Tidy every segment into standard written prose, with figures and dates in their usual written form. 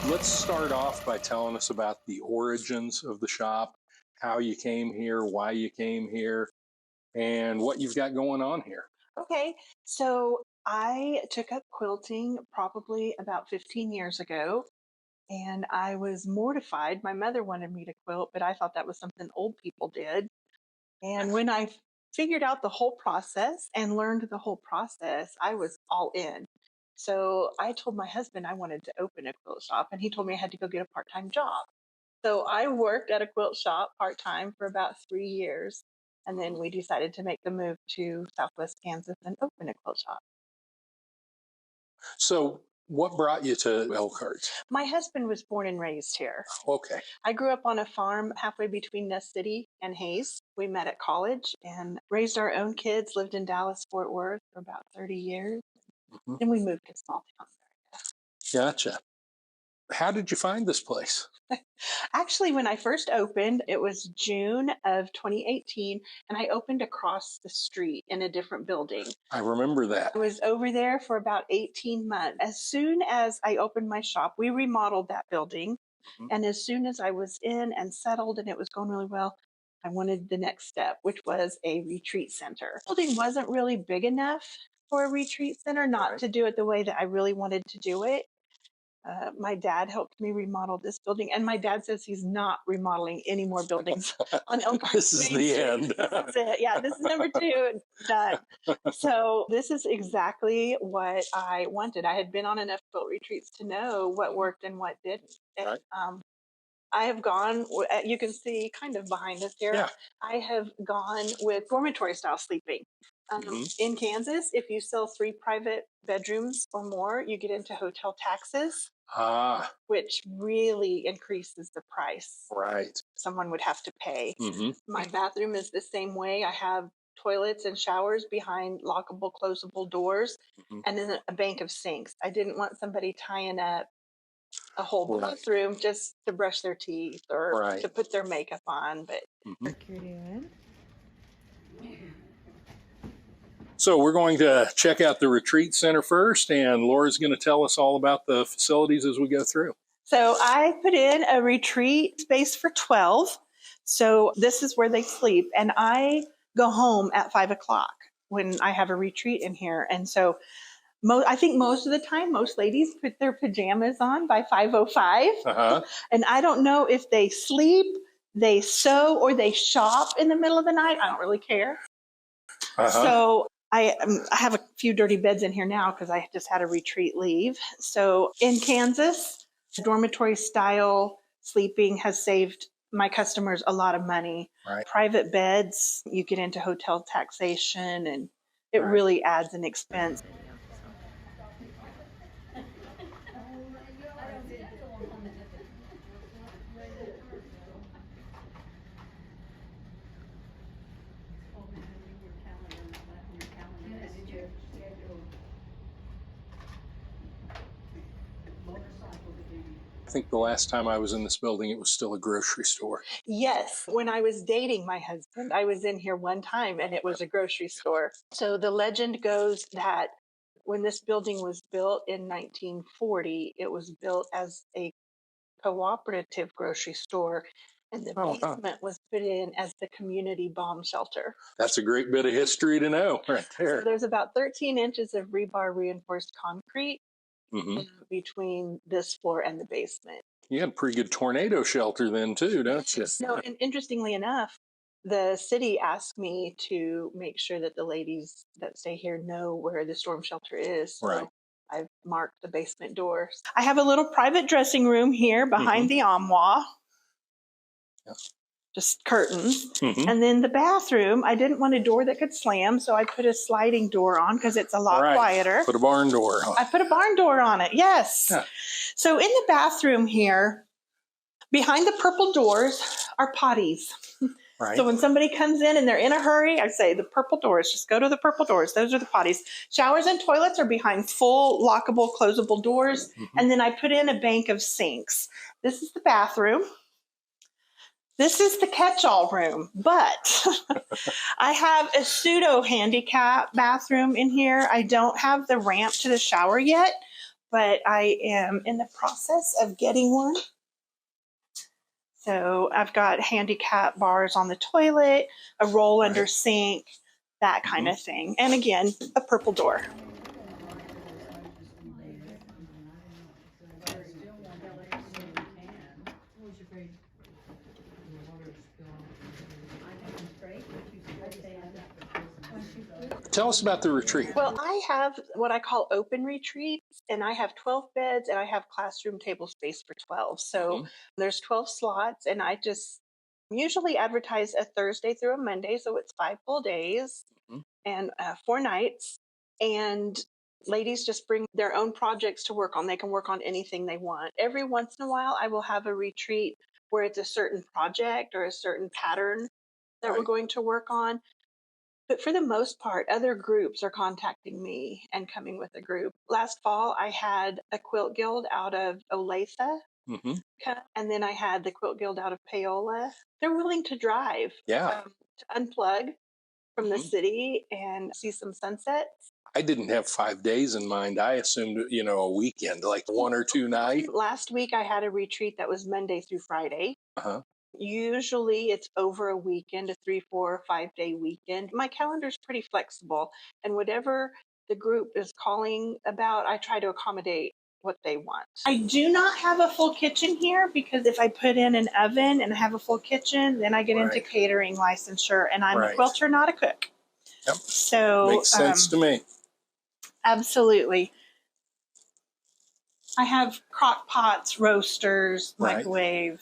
Let's start off by telling us about the origins of the shop, how you came here, why you came here, and what you've got going on here. Okay, so I took up quilting probably about 15 years ago, and I was mortified. My mother wanted me to quilt, but I thought that was something old people did. And when I figured out the whole process and learned the whole process, I was all in. So I told my husband I wanted to open a quilt shop, and he told me I had to go get a part-time job. So I worked at a quilt shop part-time for about 3 years. And then we decided to make the move to Southwest Kansas and open a quilt shop. So, what brought you to Elkhart? My husband was born and raised here. Okay. I grew up on a farm halfway between Ness City and Hayes. We met at college and raised our own kids, lived in Dallas, Fort Worth for about 30 years. Mhm. Then we moved to small town. Gotcha. How did you find this place? Actually, when I first opened, it was June of 2018, and I opened across the street in a different building. I remember that. I was over there for about 18 months. As soon as I opened my shop, we remodeled that building. Mhm. And as soon as I was in and settled and it was going really well, I wanted the next step, which was a retreat center. The building wasn't really big enough for a retreat center, not Right. to do it the way that I really wanted to do it. My dad helped me remodel this building, and my dad says he's not remodeling any more buildings on Elkhart. This is Main the Street. end. That's it. Yeah, this is number 2. Done. So this is exactly what I wanted. I had been on enough quilt retreats to know what worked and what didn't. And, Right. I have gone, you can see kind of behind us here, Yeah. I have gone with dormitory style sleeping. Mhm. In Kansas, if you sell 3 private bedrooms or more, you get into hotel taxes, Ah, which really increases the price right. someone would have to pay. Hmm. My bathroom is the same way. I have toilets and showers behind lockable, closable doors, Hmm. and then a bank of sinks. I didn't want somebody tying up a whole Right. bathroom just to brush their teeth or Right. to put their makeup on. But Hmm. you're doing. So we're going to check out the retreat center first, and Laura's going to tell us all about the facilities as we go through. So I put in a retreat space for 12. So this is where they sleep. And I go home at 5 o'clock when I have a retreat in here. And so I think most of the time, most ladies put their pajamas on by 5:05. Uh-huh. And I don't know if they sleep, they sew, or they shop in the middle of the night. I don't really care. Uh-huh. So I have a few dirty beds in here now because I just had a retreat leave. So in Kansas, dormitory style sleeping has saved my customers a lot of money. Right. Private beds, you get into hotel taxation, and it Right. really adds an expense. I think the last time I was in this building, it was still a grocery store. Yes. When I was dating my husband, I was in here one time and it was a grocery store. So the legend goes that when this building was built in 1940, it was built as a cooperative grocery store, and the basement was put in as the community bomb shelter. That's a great bit of history to know right there. So there's about 13 inches of rebar reinforced concrete between this floor and the basement. You had a pretty good tornado shelter then too, don't you? No, and interestingly enough, the city asked me to make sure that the ladies that stay here know where the storm shelter is. So Right. I've marked the basement doors. I have a little private dressing room here behind the armoire. Yes. Just curtains. And then the bathroom, I didn't want a door that could slam, so I put a sliding door on because it's a lot quieter. Put a barn door on. I put a barn door on it, yes. Yeah. So in the bathroom here, behind the purple doors are potties. Right. So when somebody comes in and they're in a hurry, I say the purple doors, just go to the purple doors. Those are the potties. Showers and toilets are behind full lockable, closable doors. And then I put in a bank of sinks. This is the bathroom. This is the catch-all room, but I have a pseudo handicap bathroom in here. I don't have the ramp to the shower yet, but I am in the process of getting one. So I've got handicap bars on the toilet, a roll under sink, that kind of thing. And again, a purple door. Tell us about the retreat. Well, I have what I call open retreats, and I have 12 beds, and I have classroom table space for 12. So there's 12 slots, and I just usually advertise a Thursday through a Monday. So it's 5 full days and 4 nights. And ladies just bring their own projects to work on. They can work on anything they want. Every once in a while, I will have a retreat where it's a certain project or a certain pattern that we're going to work on. But for the most part, other groups are contacting me and coming with a group. Last fall, I had a quilt guild out of Olathe, and then I had the quilt guild out of Paola. They're willing to drive to unplug from the city and see some sunsets. I didn't have 5 days in mind. I assumed, a weekend, like 1 or 2 nights. Last week, I had a retreat that was Monday through Friday. Usually it's over a weekend, a 3, 4, 5-day weekend. My calendar's pretty flexible, and whatever the group is calling about, I try to accommodate what they want. I do not have a full kitchen here because if I put in an oven and have a full kitchen, then I get into catering licensure, and I'm a quilter, not a cook. Yep. So makes sense to me. Absolutely. I have crock pots, roasters, microwave,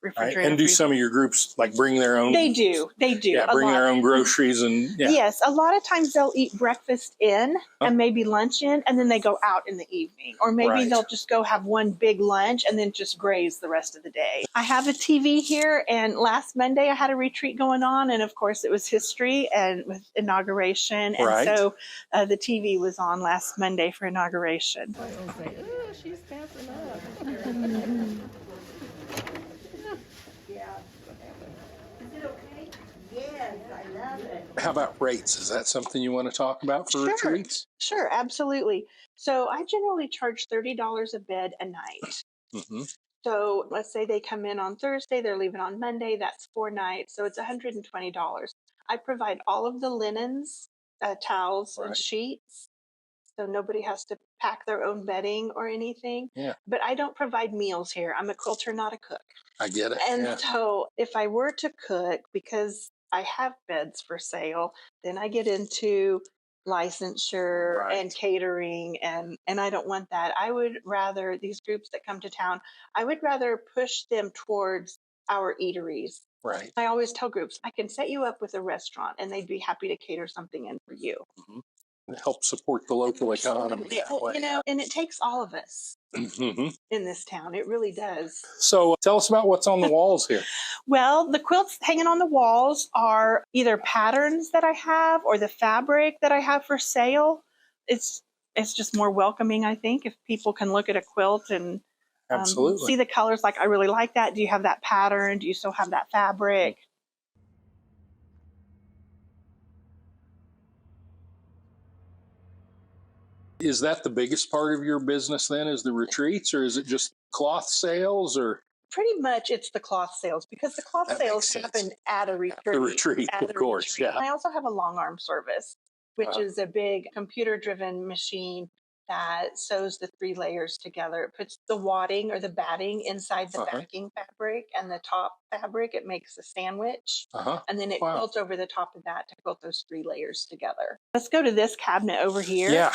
refrigerator. And do some of your groups like bring their own? They do. Yeah, bring their own groceries and Yes, a lot of times they'll eat breakfast in and maybe lunch in, and then they go out in the evening. Or maybe they'll just go have one big lunch and then just graze the rest of the day. I have a TV here, and last Monday I had a retreat going on, and of course it was history and with inauguration, and so the TV was on last Monday for inauguration. Ooh, she's passing up. Is it okay? Yes, I love it. How about rates? Is that something you want to talk about for retreats? Sure, absolutely. So I generally charge $30 a bed a night. So let's say they come in on Thursday, they're leaving on Monday, that's 4 nights, so it's $120. I provide all of the linens, towels, and sheets, so nobody has to pack their own bedding or anything. But I don't provide meals here. I'm a quilter, not a cook. I get it. And so if I were to cook, because I have beds for sale, then I get into licensure and catering, and I don't want that. I would rather, these groups that come to town, I would rather push them towards our eateries. I always tell groups, I can set you up with a restaurant and they'd be happy to cater something in for you. Help support the local economy that way. And it takes all of us in this town. It really does. So tell us about what's on the walls here. Well, the quilts hanging on the walls are either patterns that I have or the fabric that I have for sale. It's just more welcoming, I think, if people can look at a quilt and see the colors. Like, I really like that. Do you have that pattern? Do you still have that fabric? Is that the biggest part of your business then, is the retreats, or is it just cloth sales? Or pretty much it's the cloth sales, because the cloth sales happen at a retreat. The retreat, of course, I also have a long arm service, which is a big computer-driven machine that sews the 3 layers together. It puts the wadding or the batting inside the backing fabric and the top fabric. It makes a sandwich, and then it quilts over the top of that to quilt those 3 layers together. Let's go to this cabinet over here. Yeah.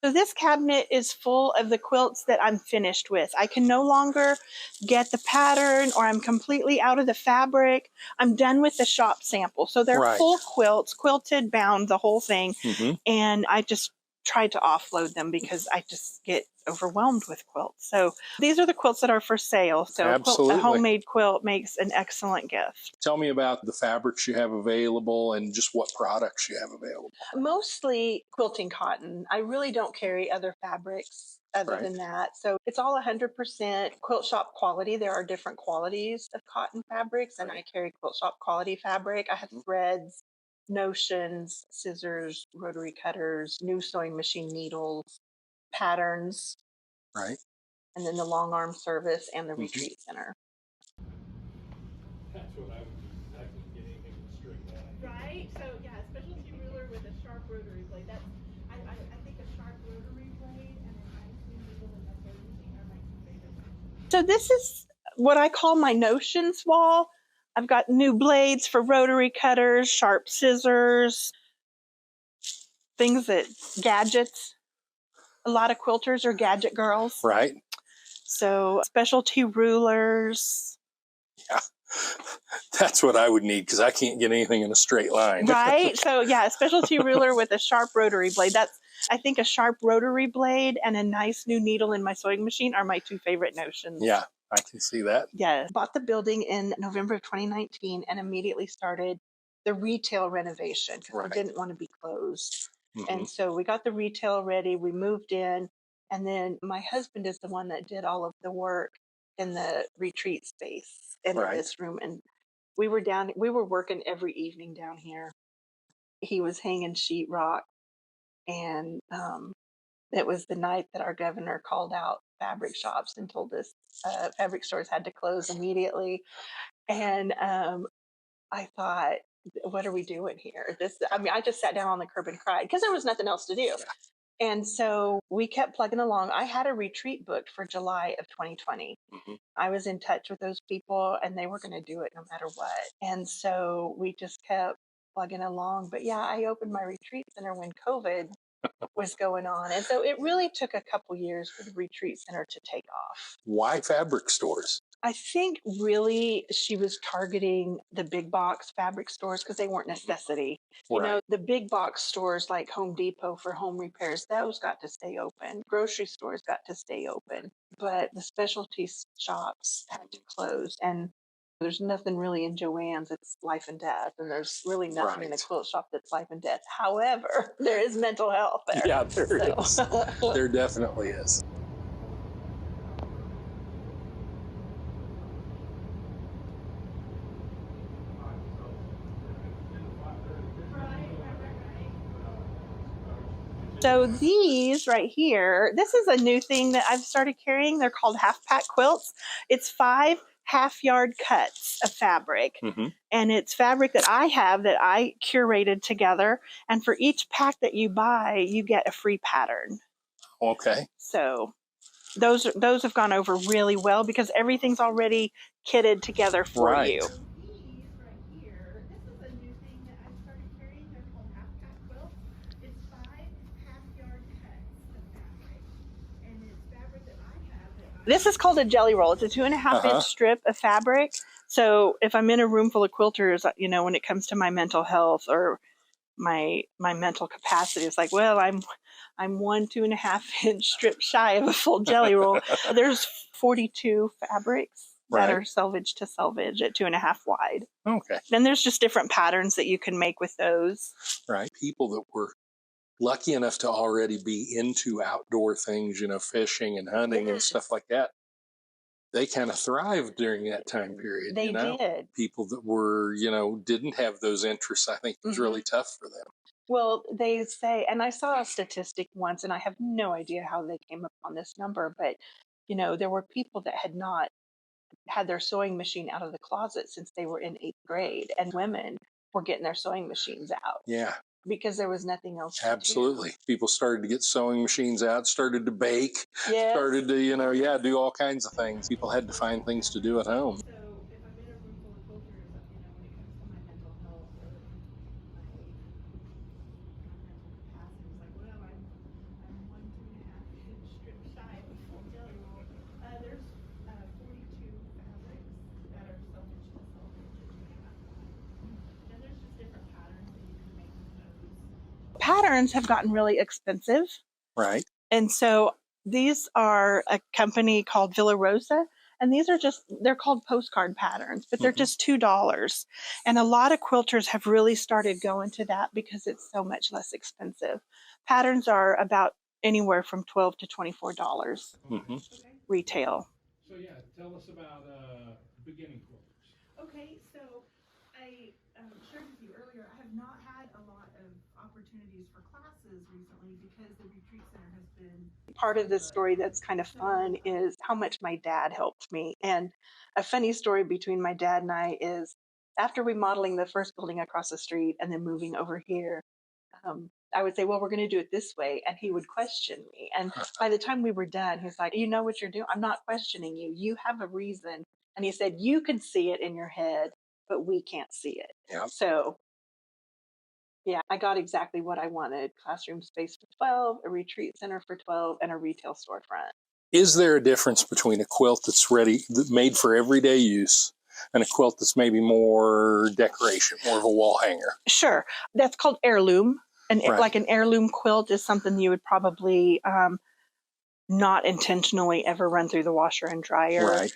So this cabinet is full of the quilts that I'm finished with. I can no longer get the pattern, or I'm completely out of the fabric. I'm done with the shop sample. So they're full quilts, quilted, bound, the whole thing. And I just tried to offload them because I just get overwhelmed with quilts. So these are the quilts that are for sale. So a homemade quilt makes an excellent gift. Tell me about the fabrics you have available and just what products you have available. Mostly quilting cotton. I really don't carry other fabrics other than that. So it's all 100% quilt shop quality. There are different qualities of cotton fabrics, and I carry quilt shop quality fabric. I have threads, notions, scissors, rotary cutters, new sewing machine needles, patterns, Right. and then the long arm service and the retreat center. That's what I would do. I couldn't get anything with a straight line. Right? So yeah, a specialty ruler with a sharp rotary blade. That's I think a sharp rotary blade and a nice new needle in my sewing machine are my two favorites. So this is what I call my notions wall. I've got new blades for rotary cutters, sharp scissors, things that gadgets. A lot of quilters are gadget girls. Right. So specialty rulers. Yeah. That's what I would need because I can't get anything in a straight line. Right. So yeah, a specialty ruler with a sharp rotary blade. That's, I think, a sharp rotary blade and a nice new needle in my sewing machine are my two favorite notions. Yeah, I can see that. Yeah. Bought the building in November of 2019 and immediately started the retail renovation because Right. I didn't want to be closed. Mm-hmm. And so we got the retail ready. We moved in. And then my husband is the one that did all of the work in the retreat space and Right. in this room. And we were working every evening down here. He was hanging sheetrock. And it was the night that our governor called out fabric shops and told us fabric stores had to close immediately. And I thought, what are we doing here? I just sat down on the curb and cried because there was nothing else to do. Yeah. And so we kept plugging along. I had a retreat booked for July of 2020. Mm-hmm. I was in touch with those people and they were going to do it no matter what. And so we just kept plugging along. But yeah, I opened my retreat center when COVID was going on. And so it really took a couple years for the retreat center to take off. Why fabric stores? I think really she was targeting the big box fabric stores because they weren't necessity. You know, the big box stores like Home Depot for home repairs, those got to stay open. Grocery stores got to stay open. But the specialty shops had to close. And there's nothing really in Joann's that's life and death. And there's really nothing in a Right. quilt shop that's life and death. However, there is mental health there. Yeah, there is. There definitely is. So these right here, this is a new thing that I've started carrying. They're called half pack quilts. It's 5 half-yard cuts of fabric. Mm-hmm. And it's fabric that I have that I curated together. And for each pack that you buy, you get a free pattern. Okay. So those have gone over really well because everything's already kitted together for Right. you. These right here, this is a new thing that I started carrying. They're called half pack quilts. It's 5 half-yard cuts of fabric, and it's fabric that I have. This is called a jelly roll. It's a 2.5 inch strip of fabric. So if I'm in a room full of quilters, you know, when it comes to my mental health or my mental capacity, it's like, well, I'm 2.5 inch strip shy of a full jelly roll. There's 42 fabrics that are selvage to selvage at 2.5 wide. Okay. Then there's just different patterns that you can make with those. Right. People that were lucky enough to already be into outdoor things, you know, fishing and hunting and stuff like that, they kind of thrived during that time period. They did. People that were, you know, didn't have those interests, I think it was really tough for them. Well, they say, and I saw a statistic once, and I have no idea how they came up on this number, but, you know, there were people that had not had their sewing machine out of the closet since they were in 8th grade, and women were getting their sewing machines out. Yeah. Because there was nothing else Absolutely. to do. People started to get sewing machines out, started to bake, started to, you know, do all kinds of things. People had to find things to do at home. So if I'm in a room full of quilters, you know, when it comes to my mental health or my mental capacity, it's like, well, I'm 1 2.5 inch strip shy of a full jelly roll. There's 42 fabrics that are selvage to selvage at 2.5 wide. And there's just different patterns that you can make with those. Patterns have gotten really expensive. Right. And so these are a company called Villa Rosa. And these are they're called postcard patterns, but they're just $2. And a lot of quilters have really started going to that because it's so much less expensive. Patterns are about anywhere from $12 to $24 retail. So yeah, tell us about beginning quilters. Okay, so I shared with you earlier, I have not had opportunities for classes recently because the retreat center has been. Part of this story that's kind of fun is how much my dad helped me. And a funny story between my dad and I is after remodeling the first building across the street and then moving over here, I would say, well, we're going to do it this way. And he would question me. And by the time we were done, he's like, you know what you're doing? I'm not questioning you. You have a reason. And he said, you can see it in your head, but we can't see it. Yep. So yeah, I got exactly what I wanted. Classroom space for 12, a retreat center for 12, and a retail storefront. Is there a difference between a quilt that's made for everyday use, and a quilt that's maybe more decoration, more of a wall hanger? Sure. That's called heirloom. And Right. like an heirloom quilt is something you would probably not intentionally ever run through the washer and dryer. Right.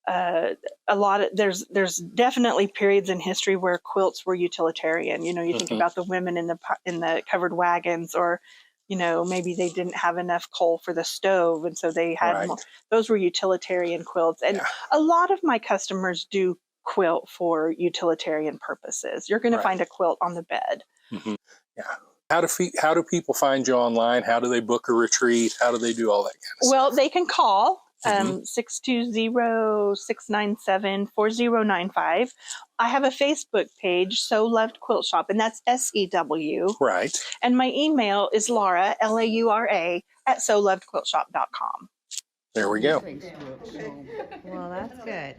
A lot of there's definitely periods in history where quilts were utilitarian. You know, you think about the women in the covered wagons, or you know, maybe they didn't have enough coal for the stove, and so they had Right. those were utilitarian quilts. And a lot of my customers do quilt for utilitarian purposes. You're going to find a quilt on the bed. Mm-hmm. Yeah. How do people find you online? How do they book a retreat? How do they do all that kind of stuff? Well, they can call 620-697-4095. I have a Facebook page, Sew Loved Quilt Shop, and that's SEW. Right. And my email is Laura, Laura, at sewlovedquiltshop.com. There we go. Well, that's good.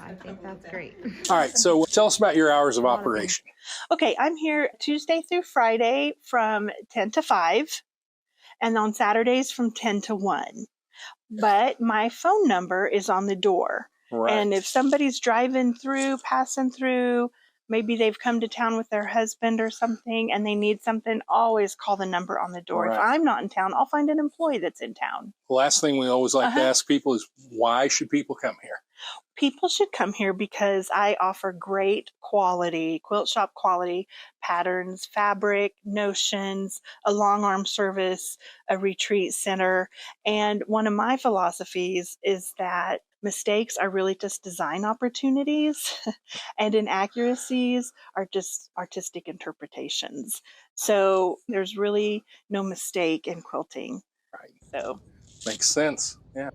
I think that's great. All right. So tell us about your hours of operation. Okay, I'm here Tuesday through Friday from 10 to 5, and on Saturdays from 10 to 1. But my phone number is on the door. Right. And if somebody's driving through, passing through, maybe they've come to town with their husband or something and they need something, always call the number on the door. Right. If I'm not in town, I'll find an employee that's in town. The last thing we always like to ask people is, why should people come here? People should come here because I offer great quality, quilt shop quality patterns, fabric, notions, a long arm service, a retreat center. And one of my philosophies is that mistakes are really just design opportunities and inaccuracies are just artistic interpretations. So there's really no mistake in quilting. Right. So Makes sense. Yeah.